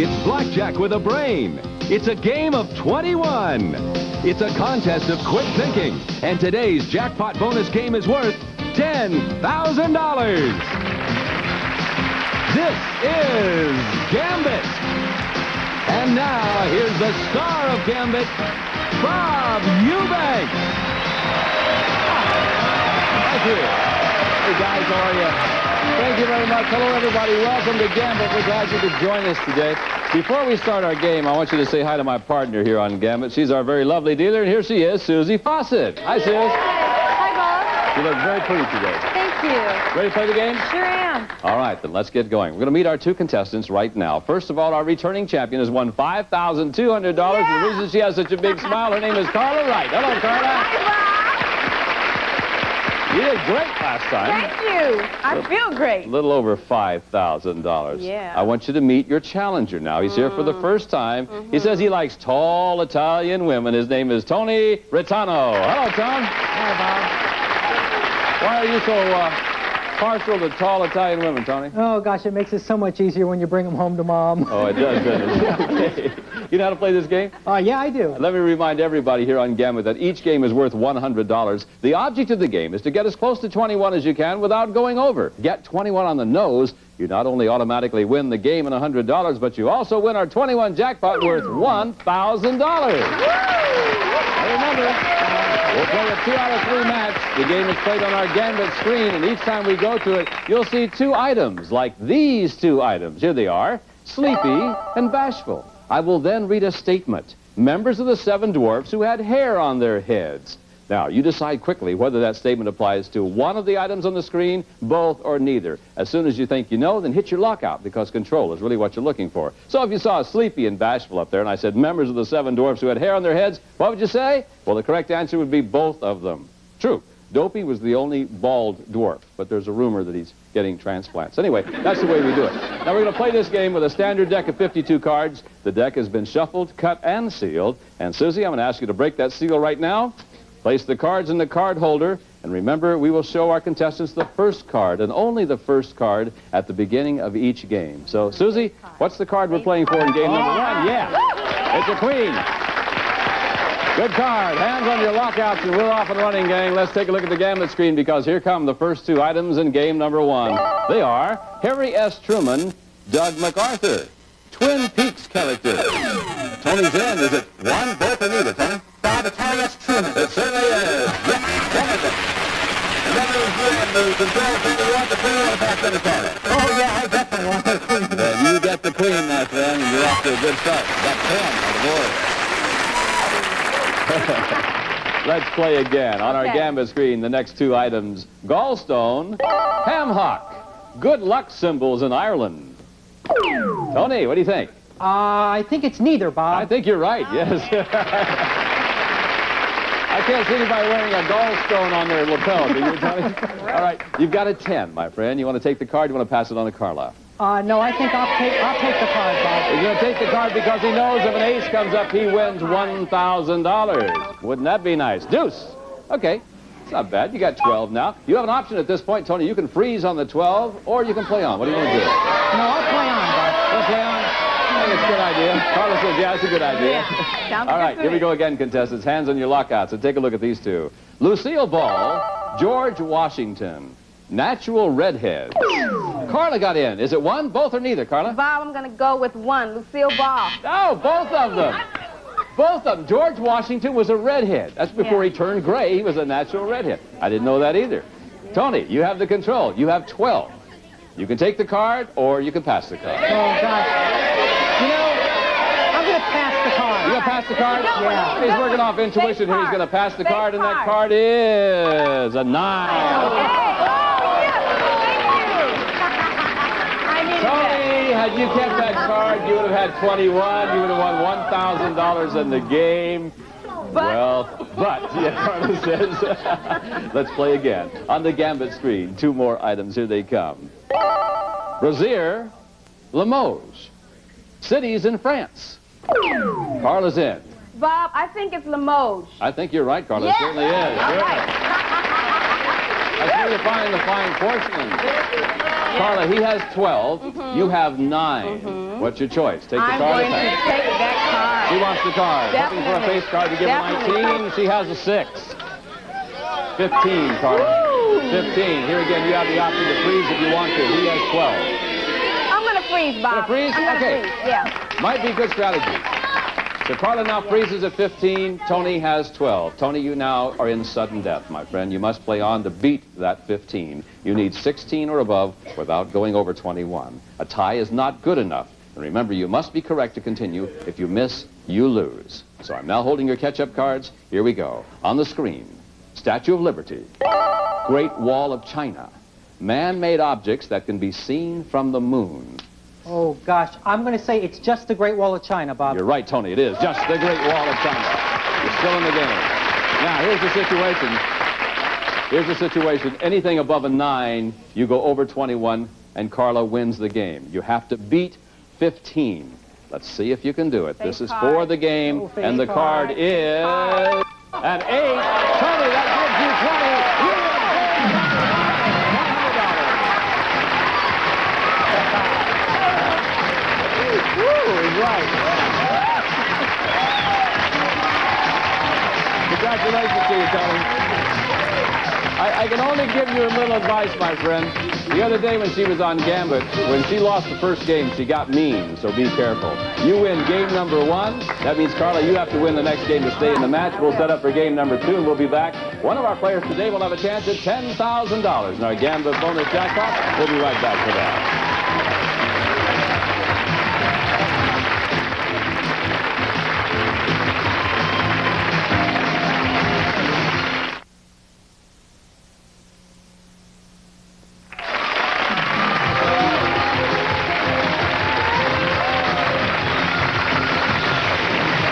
It's blackjack with a brain. It's a game of 21. It's a contest of quick thinking. And today's jackpot bonus game is worth $10,000. This is Gambit. And now, here's the star of Gambit, Bob Eubanks. Thank you. Hey, guys, how are you? Thank you very much. Hello, everybody. Welcome to Gambit. We're glad you could join us today. Before we start our game, I want you to say hi to my partner here on Gambit. She's our very lovely dealer, and here she is, Susie Fawcett. Hi, Suze. Hi, Bob. You look very pretty today. Thank you. Ready to play the game? Sure am. All right, then let's get going. We're going to meet our two contestants right now. First of all, our returning champion has won $5,200. Yeah. And the reason she has such a big smile, her name is Karla Wright. Hello, Karla. Hi, Bob. You did great last time. Thank you. I feel great. A little over $5,000. Yeah. I want you to meet your challenger now. He's here for the first time. He says he likes tall Italian women. His name is Tony Ritano. Hello, Tom. Hi, Bob. Why are you so partial to tall Italian women, Tony? Oh, gosh, it makes it so much easier when you bring them home to Mom. Oh, it does, doesn't it? Okay. You know how to play this game? Yeah, I do. Let me remind everybody here on Gambit that each game is worth $100. The object of the game is to get as close to 21 as you can without going over. Get 21 on the nose. You not only automatically win the game and $100, but you also win our 21 jackpot worth $1,000. Remember, we'll play a 2-out-of-3 match. The game is played on our Gambit screen, and each time we go to it, you'll see two items, like these two items. Here they are, sleepy and bashful. I will then read a statement. Members of the 7 dwarfs who had hair on their heads. Now, you decide quickly whether that statement applies to one of the items on the screen, both, or neither. As soon as you think you know, then hit your lockout, because control is really what you're looking for. So if you saw sleepy and bashful up there, and I said members of the 7 dwarfs who had hair on their heads, what would you say? Well, the correct answer would be both of them. True. Dopey was the only bald dwarf, but there's a rumor that he's getting transplants. Anyway, that's the way we do it. Now, we're going to play this game with a standard deck of 52 cards. The deck has been shuffled, cut, and sealed. And, Susie, I'm going to ask you to break that seal right now. Place the cards in the card holder. And remember, we will show our contestants the first card, and only the first card, at the beginning of each game. So, Susie, what's the card we're playing for in game number 1? Yeah, it's a queen. Good card. Hands on your lockouts, and we're off and running, gang. Let's take a look at the Gambit screen, because here come the first two items in game number 1. They are Harry S. Truman, Doug MacArthur. Twin Peaks characters. Tony's in. Is it one, both, or neither, Tony? Bob, it's Harry S. Truman. It certainly is. Yes, one of them. And then there's the control finger. You want the queen or the pass to the corner? Oh, yeah, I definitely want the queen. Then you get the queen, my friend, and you're off to a good start. Got 10 on the board. Let's play again. On our Gambit screen, the next two items, gallstone, ham hock. Good luck symbols in Ireland. Tony, what do you think? I think it's neither, Bob. I think you're right, yes. I can't see anybody wearing a gallstone on their lapel, do you, Tony? All right, you've got a 10, my friend. You want to take the card? You want to pass it on to Karla? No, I think I'll take the card, Bob. He's going to take the card because he knows if an ace comes up, he wins $1,000. Wouldn't that be nice? Deuce. Okay. It's not bad. You got 12 now. You have an option at this point, Tony. You can freeze on the 12, or you can play on. What do you want to do? No, I'll play on, Bob. Want to play on? I think it's a good idea. Karla says, yeah, it's a good idea. Sounds All right, good here we to go again, contestants. Hands on your lockouts, and take a look at these two. Lucille Ball, George Washington. Natural redheads. Karla got in. Is it one, both, or neither, Karla? Bob, I'm going to go with one, Lucille Ball. Oh, both of them. Both of them. George Washington was a redhead. That's before he turned gray. He was a natural redhead. I didn't know that either. Tony, you have the control. You have 12. You can take the card, or you can pass the card. Oh, gosh. You know, I'm going to pass the card. You going to pass the card? Yeah. He's working off intuition here. He's going to pass the card, and that card is a 9. Tony, had you kept that card, you would have had 21. You would have won $1,000 in the game. But yeah, Karla says, let's play again. On the Gambit screen, two more items. Here they come. Brazier, Limoges. Cities in France. Karla's in. Bob, I think it's Limoges. I think you're right, Karla. Yes. It certainly is. All Good. right. That's where you find the fine porcelain. Karla, he has 12. You have 9. What's your choice? Take the I'm card. going to take that card. She wants the card. Looking for a Definitely. face card to give her Definitely. 19. She has a 6. 15, Karla. Woo. 15. Here again, you have the option to freeze if you want to. He has 12. I'm going to freeze, Bob. Gonna freeze? I'm gonna Okay. freeze. Yeah. Might be good strategy. So Karla now freezes at 15. Tony has 12. Tony, you now are in sudden death, my friend. You must play on to beat that 15. You need 16 or above without going over 21. A tie is not good enough. And remember, you must be correct to continue. If you miss, you lose. So I'm now holding your catch-up cards. Here we go. On the screen, Statue of Liberty, Great Wall of China, man-made objects that can be seen from the moon. Oh, gosh. I'm going to say it's just the Great Wall of China, Bob. You're right, Tony. It is just the Great Wall of China. You're still in the game. Now, here's the situation. Here's the situation. Anything above a 9, you go over 21, and Karla wins the game. You have to beat 15. Let's see if you can do it. This is for the game, Oh, and the card is an 8. Tony, that gives you 20. You win $100. Woo, he's right. Congratulations to you, Tony. I can only give you a little advice, my friend. The other day when she was on Gambit, when she lost the first game, she got mean, so be careful. You win game number 1. That means, Karla, you have to win the next game to stay in the match. We'll set up for game number 2, and we'll be back. One of our players today will have a chance at $10,000 in our Gambit bonus jackpot. We'll be right back for that.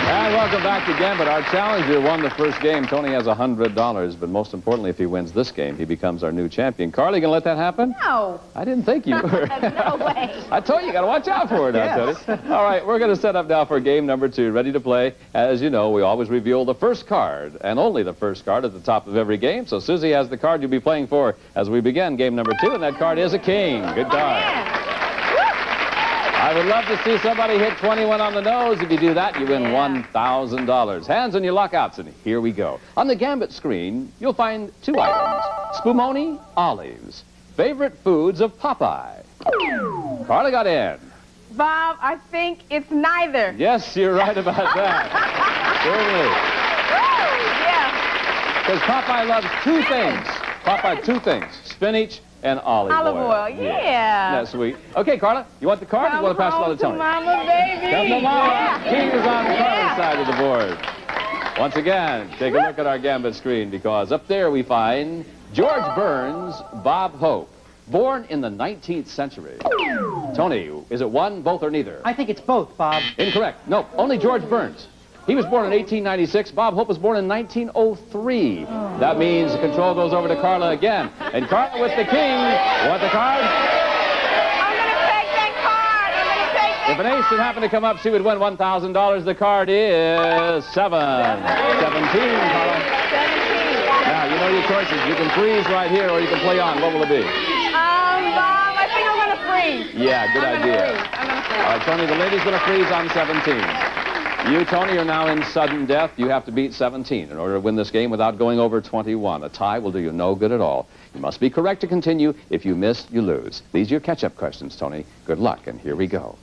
Welcome back to Gambit. Our challenger won the first game. Tony has $100, but most importantly, if he wins this game, he becomes our new champion. Karla, you gonna let that happen? No. I didn't think you were. No way. I told you, you gotta watch out for it, Yes. Tony. All right, we're gonna set up now for game number 2. Ready to play? As you know, we always reveal the first card, and only the first card at the top of every game. So Susie has the card you'll be playing for as we begin game number 2, and that card is a king. Good card. Yeah. I would love to see somebody hit 21 on the nose. If you do that, you win Yeah. $1,000. Hands on your lockouts, and here we go. On the Gambit screen, you'll find 2 items. Spumoni, olives. Favorite foods of Popeye. Karla got in. Bob, I think it's neither. Yes, you're right about that. Certainly. Yeah. Because Popeye loves 2 things. Popeye, 2 things. Spinach and olive oil. Olive oil, yeah. That's sweet. Okay, Karla, you want the card or you want to pass it on to Tony? Mama, baby. Come to Mama. Yeah. King is on Karla's Yeah. side of the board. Once again, take a look at our Gambit screen, because up there we find George Burns, Bob Hope, born in the 19th century. Tony, is it one, both, or neither? I think it's both, Bob. Incorrect. No, only George Burns. He was born in 1896. Bob Hope was born in 1903. That means the control goes over to Karla again. And Karla with the king. You want the card? I'm going to take that card. I'm going to take that If an ace should happen to come up, she would win $1,000. The card is 17, Karla. 17. Now, you know your choices. You can freeze right here, or you can play on. What will it be? Bob, I think I'm going to freeze. Yeah, good I'm idea. Gonna freeze. I'm going to freeze. All right, Tony, the lady's going to freeze on 17. You, Tony, are now in sudden death. You have to beat 17 in order to win this game without going over 21. A tie will do you no good at all. You must be correct to continue. If you miss, you lose. These are your catch-up questions, Tony. Good luck, and here we go.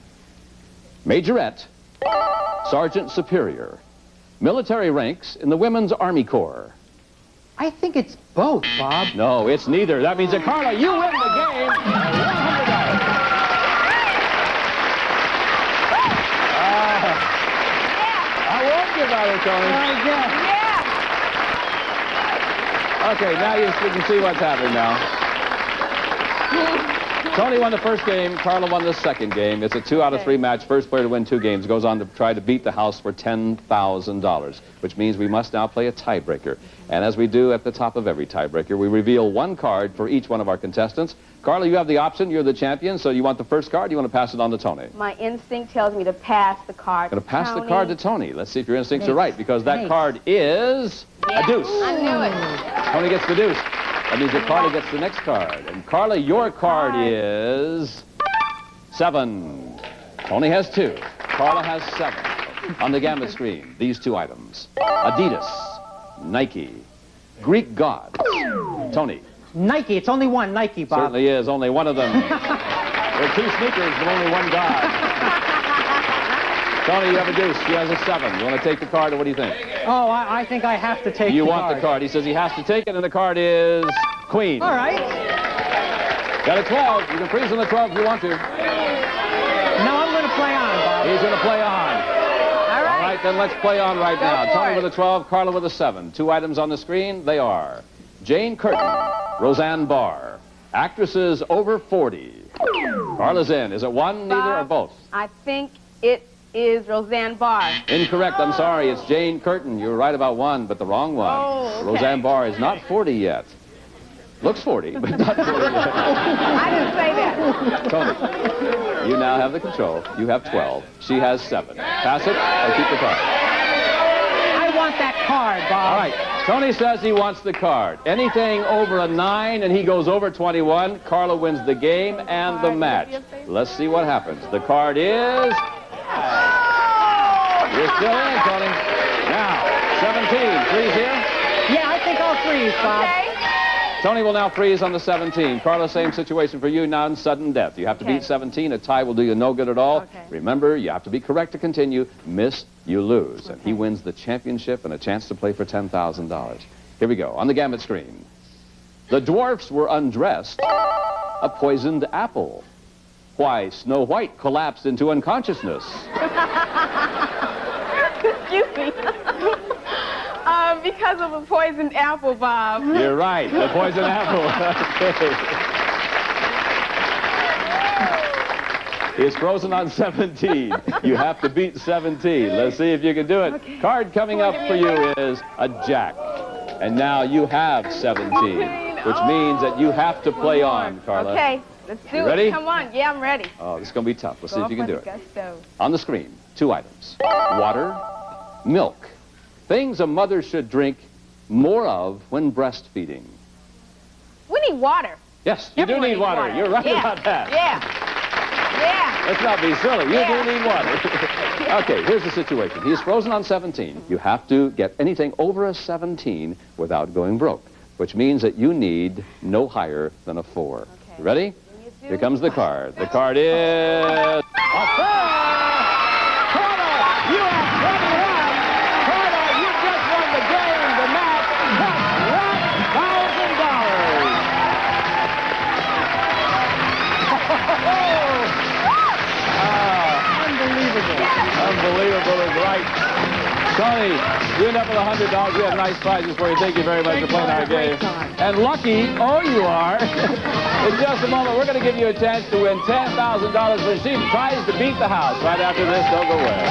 Majorette, Sergeant Superior, military ranks in the Women's Army Corps. I think it's both, Bob. No, it's neither. That means that, Karla, you win the game. $100. I warned you about it, Tony. Yeah. Okay, now you can see what's happening now. Tony won the first game. Karla won the second game. It's a 2 out of 3 match. First player to win 2 games goes on to try to beat the house for $10,000, which means we must now play a tiebreaker. And as we do at the top of every tiebreaker, we reveal 1 card for each one of our contestants. Karla, you have the option. You're the champion, so you want the first card? You want to pass it on to Tony? My instinct tells me to pass the card. Going to pass the Tony. card to Tony. Let's see if your instincts are Ace. right, because that Ace. card is Yeah, a deuce. I knew it. Tony gets the deuce. That means that Karla gets the next card. And Karla, your card is 7. Tony has 2. Karla has 7. On the Gambit screen, these 2 items. Adidas, Nike, Greek gods. Tony. Nike. It's only one Nike, Bob. Certainly is. Only one of them. There are 2 sneakers, but only one god. Tony, you have a deuce. She has a 7. You want to take the card, or what do you think? Oh, I think I have to take the card. You want the card. He says he has to take it, and the card is Queen. All right. Got a 12. You can freeze on the 12 if you want to. No, I'm going to play on, Bob. He's going to play on. All right. All right, then let's play on right Go now. for Tony it. with a 12, Karla with a 7. 2 items on the screen. They are Jane Curtin, Roseanne Barr. Actresses over 40. Karla's in. Is it one, neither, or Bob, both? I think it is Roseanne Barr. Incorrect. I'm sorry. It's Jane Curtin. You were right about one, but the wrong one. Oh, okay. Roseanne Barr is not 40 yet. Looks 40, but not 40 yet. I didn't say that. Tony, you now have the control. You have 12. She has 7. Pass it or keep the card. I want that card, Bob. All right. Tony says he wants the card. Anything over a 9 and he goes over 21, Karla wins the game and the match. Let's see what happens. The card is... You're still in, Tony. Now, 17. Freeze here. Yeah, I think I'll freeze, Bob. Okay. Tony will now freeze on the 17. Karla, same situation for you, now in sudden death. You have to Okay. beat 17. A tie will do you no good at all. Okay. Remember, you have to be correct to continue. Miss, you lose. And he wins the championship and a chance to play for $10,000. Here we go, on the Gambit screen. The dwarfs were undressed. A poisoned apple. Why Snow White collapsed into unconsciousness. Excuse me. Because of a poisoned apple, Bob. You're right, the poisoned apple. Okay. He's frozen on 17. You have to beat 17. Let's see if you can do it. Okay. Card coming up for you is a jack. And now you have 17, which means that you have to play on, Karla. Okay, let's do You it. ready? Come on. Yeah, I'm ready. Oh, this is going to be tough. Let's see Go if you can for do the it. gusto. On the screen, 2 items. Water, milk. Things a mother should drink more of when breastfeeding. We need water. Yes, you do Everyone need needs water. You're right Yeah. about that. Yeah. Yeah. Let's not be silly. You Yeah. do need water. Okay, here's the situation. He's frozen on 17. You have to get anything over a 17 without going broke, which means that you need no higher than a 4. Okay. You ready? Here comes the card. The card is... a 4! Karla, you have 21! Karla, you just won the game, the match, plus Unbelievable is right. Tony, you end up with $100. We have nice prizes for you. Thank you very much for playing our game. And lucky, oh, you are. In just a moment, we're going to give you a chance to win $10,000 when she tries to beat the house. Right after this, don't go away.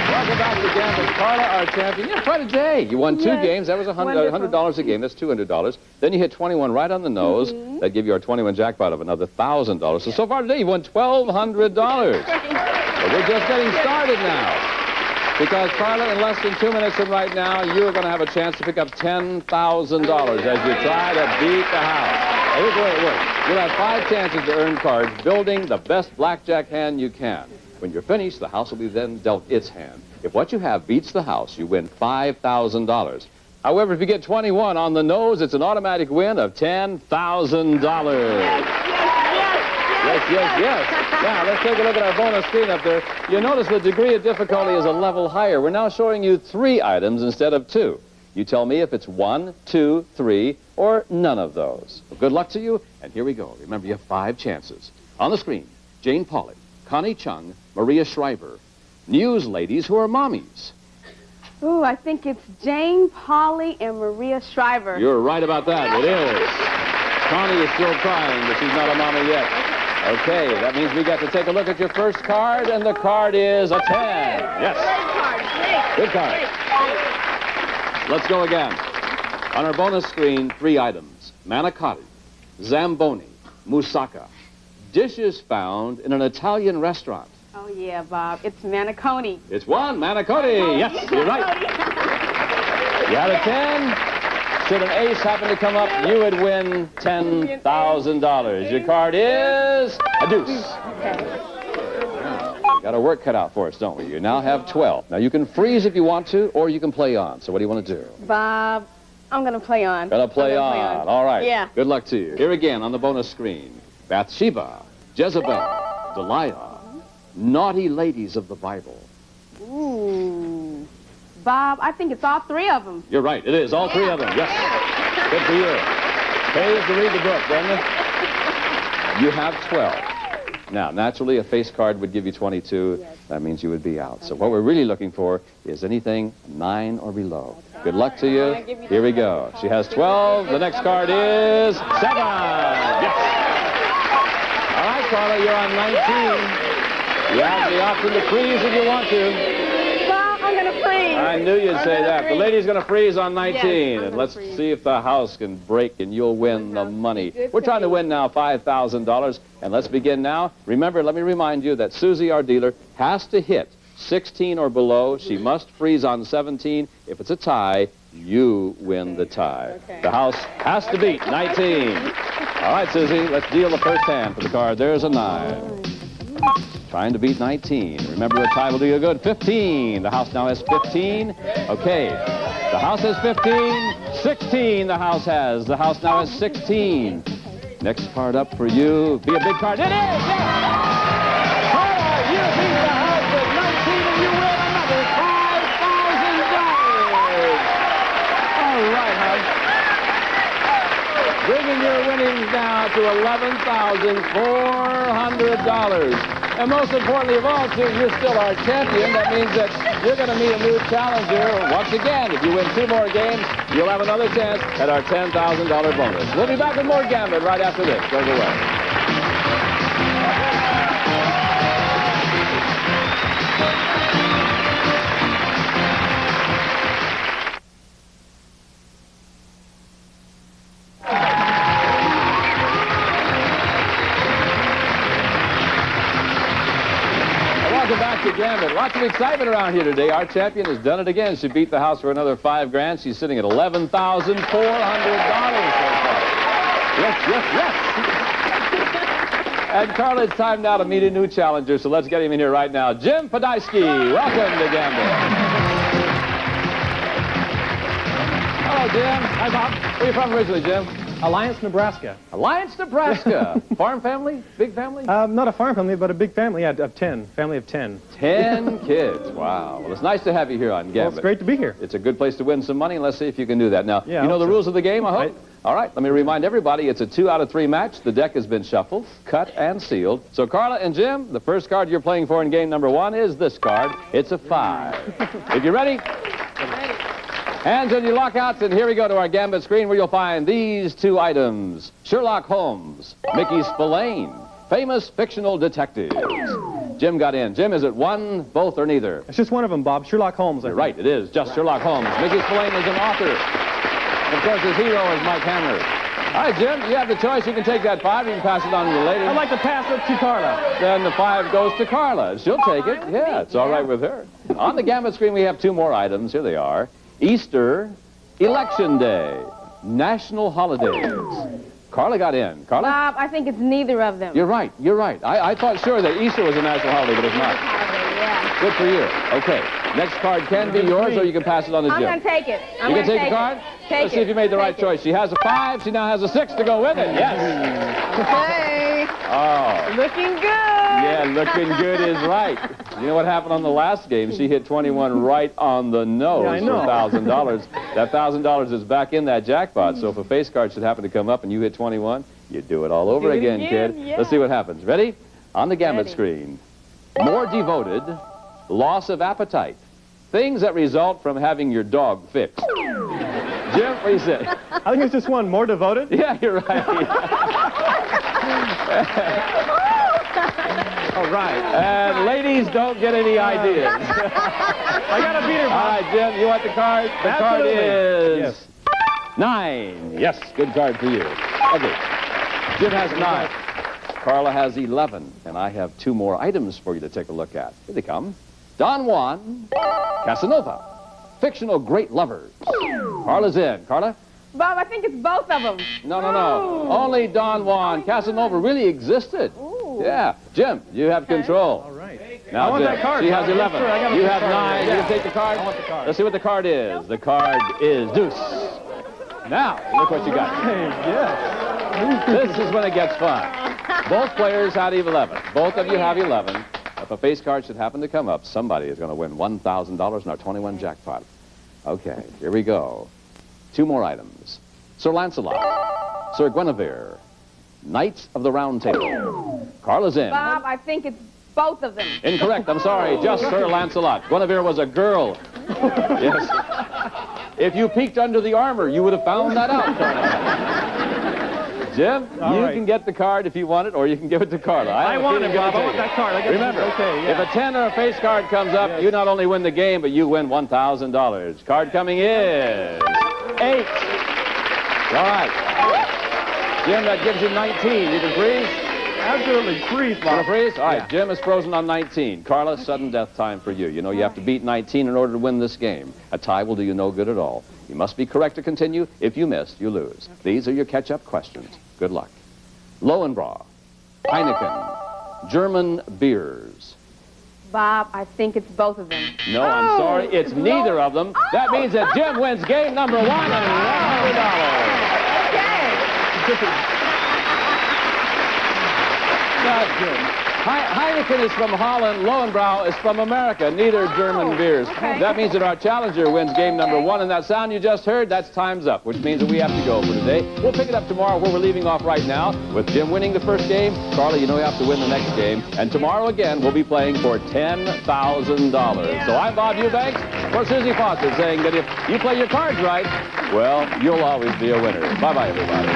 Welcome back to Gambit. Karla, our champion. You had quite a day. You won 2 Yes. games. That was $100 a game. That's $200. Then you hit 21 right on the nose. That give you our 21 jackpot of another $1,000. So far today, you won $1,200. But we're just getting started now. Because, Karla, in less than 2 minutes from right now, you're going to have a chance to pick up $10,000 as you try to beat the house. Now, here's the way it works. You'll have 5 chances to earn cards, building the best blackjack hand you can. When you're finished, the house will be then dealt its hand. If what you have beats the house, you win $5,000. However, if you get 21 on the nose, it's an automatic win of $10,000. Yes. Now, let's take a look at our bonus screen up there. You'll notice the degree of difficulty is a level higher. We're now showing you 3 items instead of 2. You tell me if it's 1, 2, 3, or none of those. Well, good luck to you, and here we go. Remember, you have 5 chances. On the screen, Jane Pauley, Connie Chung, Maria Shriver. News ladies who are mommies. Ooh, I think it's Jane Pauley and Maria Shriver. You're right about that. It is. Connie is still crying, but she's not a mommy yet. Okay, that means we got to take a look at your first card, and the card is a 10. Yes. Good card. Let's go again. On our bonus screen, 3 items. Manicotti, Zamboni, moussaka. Dishes found in an Italian restaurant. Oh, yeah, Bob. It's Maniconi. It's one, Maniconi. Yes, you're right. You had a 10. Should an ace happen to come up, you would win $10,000. Your card is a deuce. Got our work cut out for us, don't we? You now have 12. Now, you can freeze if you want to, or you can play on. So what do you want to do? Bob, I'm going to play on. Gonna play on. All right. Yeah. Good luck to you. Here again on the bonus screen. Bathsheba, Jezebel, Delilah, naughty ladies of the Bible. Ooh. Bob, I think it's all three of them. You're right. It is. All three of them. Yes. Good for you. Pays to read the book, doesn't it? You have 12. Now, naturally, a face card would give you 22. Yes. That means you would be out. Okay. So what we're really looking for is anything 9 or below. Okay. Good luck to you. Here we go. She has 12. The next card is 7. Yes. All right, Karla, you're on 19. You have the option to freeze if you want to. I'm going to freeze. I knew you'd say that. The lady's going to freeze on 19. Yes, and let's see if the house can break and you'll win the money. We're trying to win now $5,000. And let's begin now. Remember, let me remind you that Susie, our dealer, has to hit 16 or below. She must freeze on 17. If it's a tie, you win the tie. Okay. The house has to beat 19. All right, Susie, let's deal the first hand for the card. There's a 9. Trying to beat 19. Remember, a tie will do you good. 15. The house now has 15. Okay. The house has 15. 16 the house has. The house now has 16. Next card up for you. Be a big card. It is! Yes! Karla, you beat the house with 19 and you win another $5,000. All right, hon. Bringing your winnings now to $11,400. And most importantly of all, too, you're still our champion. That means that you're going to meet a new challenger once again. If you win 2 more games, you'll have another chance at our $10,000 bonus. We'll be back with more Gambit right after this. Don't go away. Back to Gambit. Lots of excitement around here today. Our champion has done it again. She beat the house for another $5,000. She's sitting at $11,400 so far. Yes, yes, yes. And Karla, it's time now to meet a new challenger, so let's get him in here right now. Jim Podolsky, welcome to Gambit. Hello, Jim. Hi, Bob. Where are you from originally, Jim? Alliance, Nebraska. Alliance, Nebraska. Farm family? Big family? Not a farm family, but a big family, yeah, of 10. Family of 10. 10 kids. Wow. Well, it's nice to have you here on Gambit. Well, it's great to be here. It's a good place to win some money, and let's see if you can do that. Now, yeah, you know the so. rules of the game, I hope? All right, let me remind everybody, it's a 2 out of 3 match. The deck has been shuffled, cut, and sealed. So, Karla and Jim, the first card you're playing for in game number 1 is this card. It's a 5. If you're ready? Hands on your lockouts, and here we go to our Gambit screen where you'll find these 2 items. Sherlock Holmes, Mickey Spillane, famous fictional detectives. Jim got in. Jim, is it one, both, or neither? It's just one of them, Bob. Sherlock Holmes. You're right, it is just Sherlock Holmes. Mickey Spillane is an author. And of course, his hero is Mike Hammer. All right, Jim, you have the choice. You can take that 5. You can pass it on to the lady. I'd like to pass it to Karla. Then the 5 goes to Karla. She'll take it. Yeah, it's all right with her. On the Gambit screen, we have 2 more items. Here they are. Easter, Election Day, national holidays. Karla got in. Karla? Bob, I think it's neither of them. You're right. You're right. I thought sure that Easter was a national holiday, but it's not. Yeah. Good for you. Okay. Next card can be yours, or you can pass it on to Jim. I'm going to take it. You can take the card? Let's see if you made the right choice. She has a 5. She now has a 6 to go with it. Yes. Hey. Oh. Looking good. Yeah, looking good is right. You know what happened on the last game? She hit 21 right on the nose for $1,000. That $1,000 is back in that jackpot, so if a face card should happen to come up and you hit 21, you do it all over again, kid. Yeah. Let's see what happens. Ready? On the Gambit screen. More devoted, loss of appetite. Things that result from having your dog fixed. Jim, what do you say? I think it's just one. More devoted? Yeah, you're right. All right. And ladies don't get any ideas. I got to beat her, Bob. All right, Jim, you want the card? The card is Yes. 9. Yes, good card for you. Okay. Jim has 9. Karla has 11. And I have 2 more items for you to take a look at. Here they come. Don Juan, Casanova. Fictional great lovers. Karla's in. Karla? Bob, I think it's both of them. No. Only Don Juan. Casanova really existed. Ooh. Yeah. Jim, you have control. All right. Now, I want Jim, that card. she has 11. Sure, I gotta You put have the card 9. in. You Yeah. can take the card. I want the card. Let's see what the card is. The card is deuce. Now, look what you got. Hey, yes. This is when it gets fun. Both players have 11. Both of you have 11. If a face card should happen to come up, somebody is going to win $1,000 in our 21 jackpot. Okay, here we go. 2 more items. Sir Lancelot, Sir Guinevere, Knights of the Round Table. Karla's in. Bob, I think it's both of them. Incorrect, I'm sorry, just Sir Lancelot. Guinevere was a girl. Yes. If you peeked under the armor, you would have found that out, Karla. Jim, you can get the card if you want it, or you can give it to Karla. I want it, Bob. I want that card. Remember, if a 10 or a face card comes up, you not only win the game, but you win $1,000. Card coming in. 8. All right. Jim, that gives you 19. You can freeze? Absolutely freeze, Want to Bob. freeze? All right, Jim is frozen on 19. Karla, sudden death time for you. You know you have to beat 19 in order to win this game. A tie will do you no good at all. You must be correct to continue. If you miss, you lose. These are your catch-up questions. Good luck. Lowenbräu, Heineken, German beers. Bob, I think it's both of them. No, I'm sorry, it's neither of them. That means that Jim wins game number 1 and $100. Okay. That's good. Heineken is from Holland. Lowenbräu is from America. Neither German beers. Okay. That means that our challenger wins game number 1. And that sound you just heard, that's time's up, which means that we have to go for today. We'll pick it up tomorrow where we're leaving off right now with Jim winning the first game. Karla, you know you have to win the next game. And tomorrow again, we'll be playing for $10,000. Yeah. So I'm Bob Eubanks for Susie Fawcett saying that if you play your cards right, well, you'll always be a winner. Bye-bye, everybody.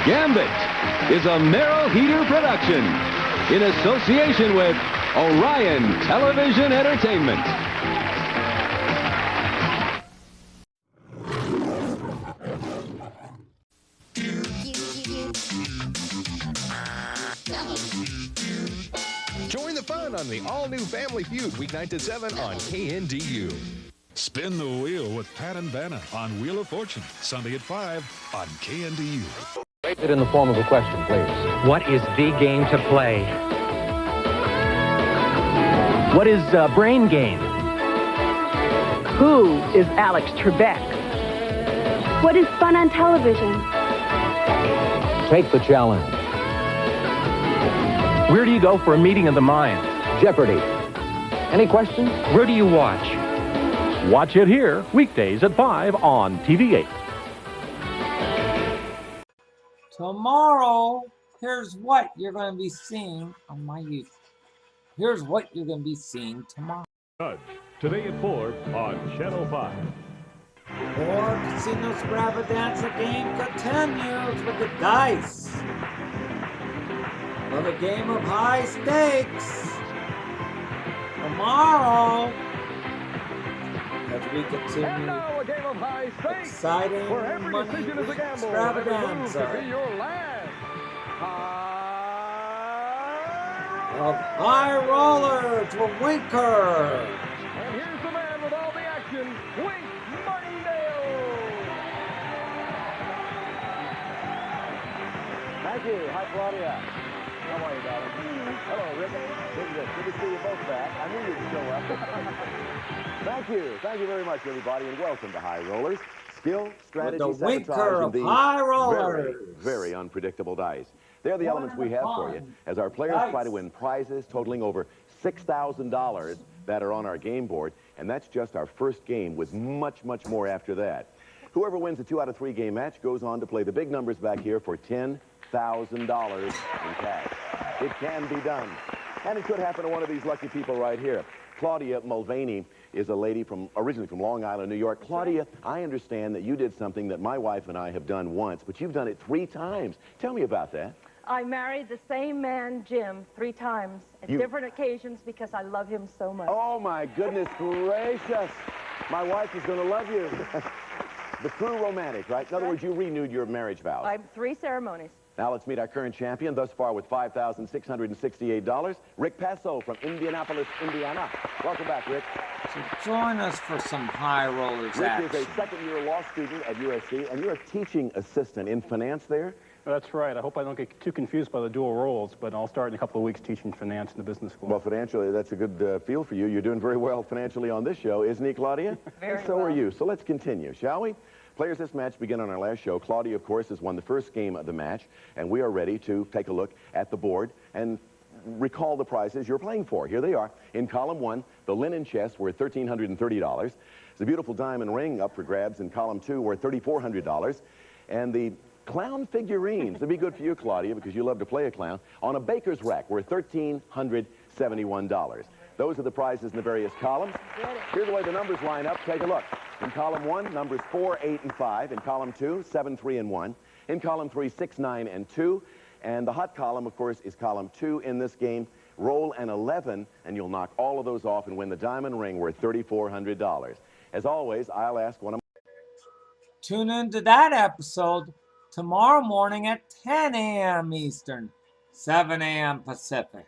Gambit is a Merrill Heater production in association with Orion Television Entertainment. Join the fun on the all-new Family Feud, weeknight at 7 on KNDU. Spin the wheel with Pat and Vanna on Wheel of Fortune, Sunday at 5 on KNDU. It in the form of a question, please. What is the game to play? What is brain game? Who is Alex Trebek? What is fun on television? Take the challenge. Where do you go for a meeting of the minds? Jeopardy. Any questions? Where do you watch? Watch it here, weekdays at 5 on TV8. Tomorrow, here's what you're going to be seeing on my YouTube. Here's what you're going to be seeing tomorrow. Today at 4 on Channel 5. Or Casino Extravaganza game continues with the dice. For the game of high stakes. Tomorrow, as we continue a game of high stakes, exciting where every money decision is a gamble. extravaganza Every move could be your last. of High Rollers with Winker. And here's the man with all the action, Wink Martindale. Thank you. Hi, Claudia. How are you, darling? Hello, Rick. Good to see you both back. I knew you'd show up. Thank you. Thank you very much, everybody, and welcome to High Rollers. Skill, strategy, The sabotage, Winker and of these High Rollers. very, very unpredictable dice. They're the elements we have for you as our players try to win prizes totaling over $6,000 that are on our game board, and that's just our first game with much, much more after that. Whoever wins a 2 out of 3 game match goes on to play the big numbers back here for $10,000 in cash. It can be done. And it could happen to one of these lucky people right here. Claudia Mulvaney is a lady originally from Long Island, New York. Claudia, I understand that you did something that my wife and I have done once, but you've done it 3 times. Tell me about that. I married the same man, Jim, 3 times at different occasions because I love him so much. Oh, my goodness gracious. My wife is going to love you. The true romantic, right? In other words, you renewed your marriage vows. I have 3 ceremonies. Now let's meet our current champion, thus far with $5,668. Rick Passo from Indianapolis, Indiana. Welcome back, Rick. So join us for some high rollers action. Rick is a second-year law student at USC, and you're a teaching assistant in finance there? That's right. I hope I don't get too confused by the dual roles, but I'll start in a couple of weeks teaching finance in the business school. Well, financially, that's a good field for you. You're doing very well financially on this show, isn't he, Claudia? Very and so well. are you. So let's continue, shall we? Players, this match began on our last show. Claudia, of course, has won the first game of the match, and we are ready to take a look at the board and recall the prizes you're playing for. Here they are. In column 1, the linen chest worth $1,330. The beautiful diamond ring up for grabs in column 2 worth $3,400. And the clown figurines, that'd be good for you, Claudia, because you love to play a clown, on a baker's rack worth $1,371. Those are the prizes in the various columns. Here's the way the numbers line up. Take a look. In column 1, numbers 4, 8, and 5. In column 2, 7, 3, and 1. In column 3, 6, 9, and 2. And the hot column, of course, is column 2 in this game. Roll an 11, and you'll knock all of those off and win the diamond ring worth $3,400. As always, I'll ask one of my... Tune into that episode tomorrow morning at 10 a.m. Eastern, 7 a.m. Pacific.